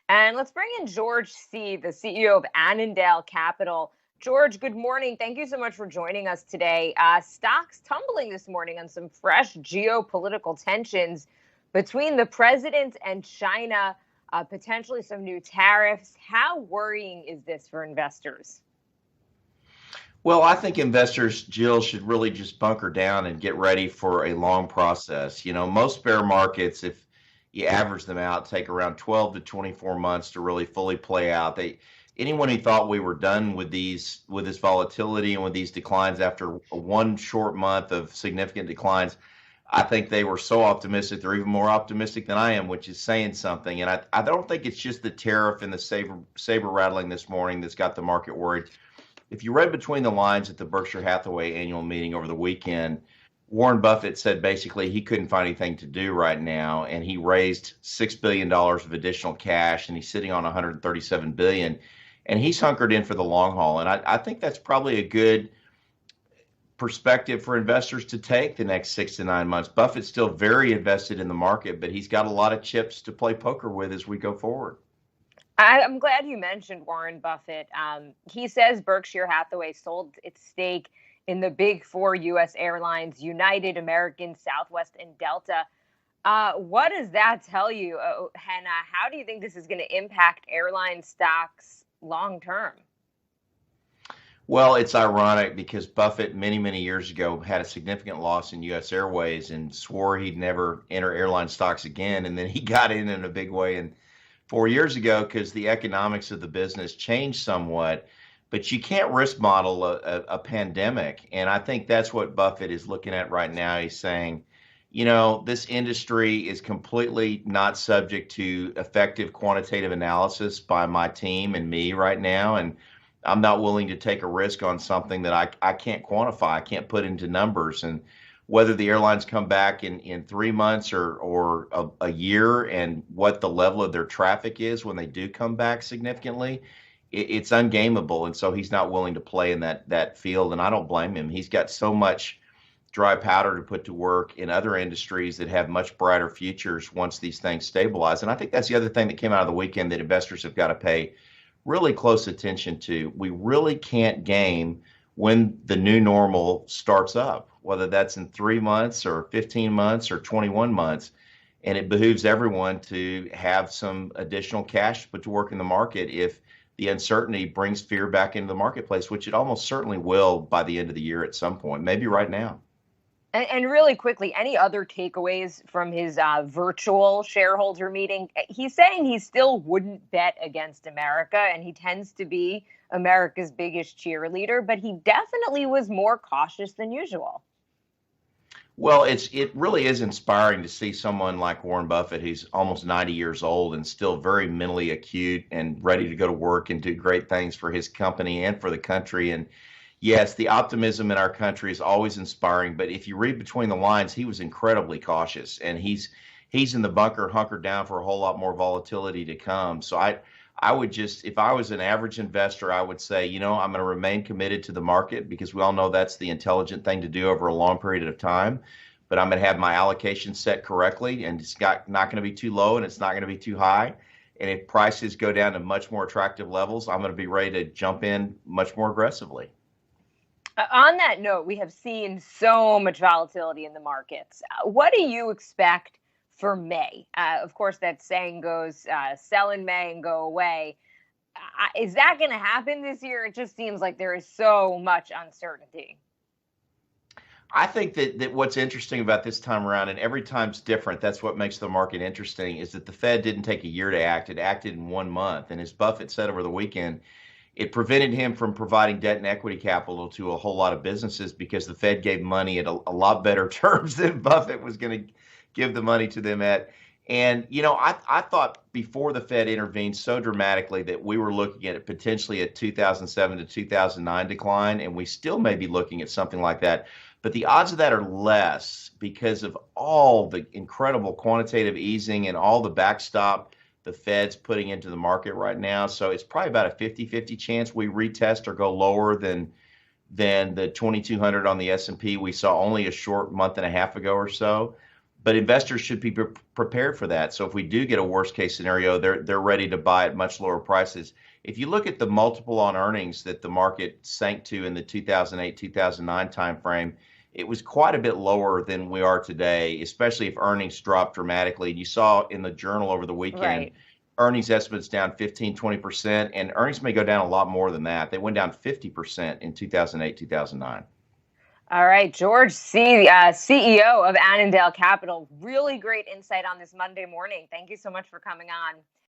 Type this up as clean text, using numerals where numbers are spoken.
And let's bring in George C., the CEO of Annandale Capital. George, good morning. Thank you so much for joining us today. Stocks tumbling this morning on some fresh geopolitical tensions between the president and China, potentially some new tariffs. How worrying is this for investors? Well, I think investors, Jill, should really just bunker down and get ready for a long process. Most bear markets, if you average them out, take around 12 to 24 months to really fully play out. Anyone who thought we were done with this volatility and with these declines after one short month of significant declines, I think they were so optimistic. They're even more optimistic than I am, which is saying something. And I don't think it's just the tariff and the saber rattling this morning that's got the market worried. If you read between the lines at the Berkshire Hathaway annual meeting over the weekend, Warren Buffett said basically he couldn't find anything to do right now, and he raised $6 billion of additional cash, and he's sitting on 137 billion, and he's hunkered in for the long haul. And I think that's probably a good perspective for investors to take the next 6 to 9 months. Buffett's still very invested in the market, but he's got a lot of chips to play poker with as we go forward. I'm glad you mentioned Warren Buffett. He says Berkshire Hathaway sold its stake in the big four U.S. airlines, United, American, Southwest, and Delta. What does that tell you, Hannah? How do you think this is going to impact airline stocks long term? Well, it's ironic because Buffett many, many years ago had a significant loss in U.S. Airways and swore he'd never enter airline stocks again. And then he got in a big way and 4 years ago because the economics of the business changed somewhat. But you can't risk model a pandemic. And I think that's what Buffett is looking at right now. He's saying, this industry is completely not subject to effective quantitative analysis by my team and me right now. And I'm not willing to take a risk on something that I can't quantify, I can't put into numbers. And whether the airlines come back in 3 months or a year and what the level of their traffic is when they do come back significantly, it's ungameable. And so he's not willing to play in that field. And I don't blame him. He's got so much dry powder to put to work in other industries that have much brighter futures once these things stabilize. And I think that's the other thing that came out of the weekend that investors have got to pay really close attention to. We really can't game when the new normal starts up, whether that's in 3 months or 15 months or 21 months. And it behooves everyone to have some additional cash to put to work in the market if the uncertainty brings fear back into the marketplace, which it almost certainly will by the end of the year at some point, maybe right now. And really quickly, any other takeaways from his virtual shareholder meeting? He's saying he still wouldn't bet against America, and he tends to be America's biggest cheerleader, but he definitely was more cautious than usual. Well, it really is inspiring to see someone like Warren Buffett, who's almost 90 years old and still very mentally acute and ready to go to work and do great things for his company and for the country. And yes, the optimism in our country is always inspiring, but if you read between the lines, he was incredibly cautious, and he's in the bunker, hunkered down for a whole lot more volatility to come. So I would just, if I was an average investor, I would say, I'm going to remain committed to the market because we all know that's the intelligent thing to do over a long period of time. But I'm going to have my allocation set correctly, and it's not going to be too low and it's not going to be too high. And if prices go down to much more attractive levels, I'm going to be ready to jump in much more aggressively. On that note, we have seen so much volatility in the markets. What do you expect for May? Of course, that saying goes, sell in May and go away. Is that going to happen this year? It just seems like there is so much uncertainty. I think that what's interesting about this time around, and every time's different, that's what makes the market interesting, is that the Fed didn't take a year to act. It acted in 1 month. And as Buffett said over the weekend, it prevented him from providing debt and equity capital to a whole lot of businesses because the Fed gave money at a lot better terms than Buffett was going to give the money to them at. And, I thought before the Fed intervened so dramatically that we were looking at potentially a 2007 to 2009 decline, and we still may be looking at something like that. But the odds of that are less because of all the incredible quantitative easing and all the backstop the Fed's putting into the market right now. So it's probably about a 50-50 chance we retest or go lower than the 2200 on the S&P we saw only a short month and a half ago or so. but investors should be prepared for that. So if we do get a worst case scenario, they're ready to buy at much lower prices. If you look at the multiple on earnings that the market sank to in the 2008 2009 timeframe, it was quite a bit lower than we are today, especially if earnings dropped dramatically. And you saw in the journal over the weekend, Right. earnings estimates down 15-20%, and earnings may go down a lot more than that. They went down 50% in 2008 2009. All right, George C., CEO of Annandale Capital. Really great insight on this Monday morning. Thank you so much for coming on.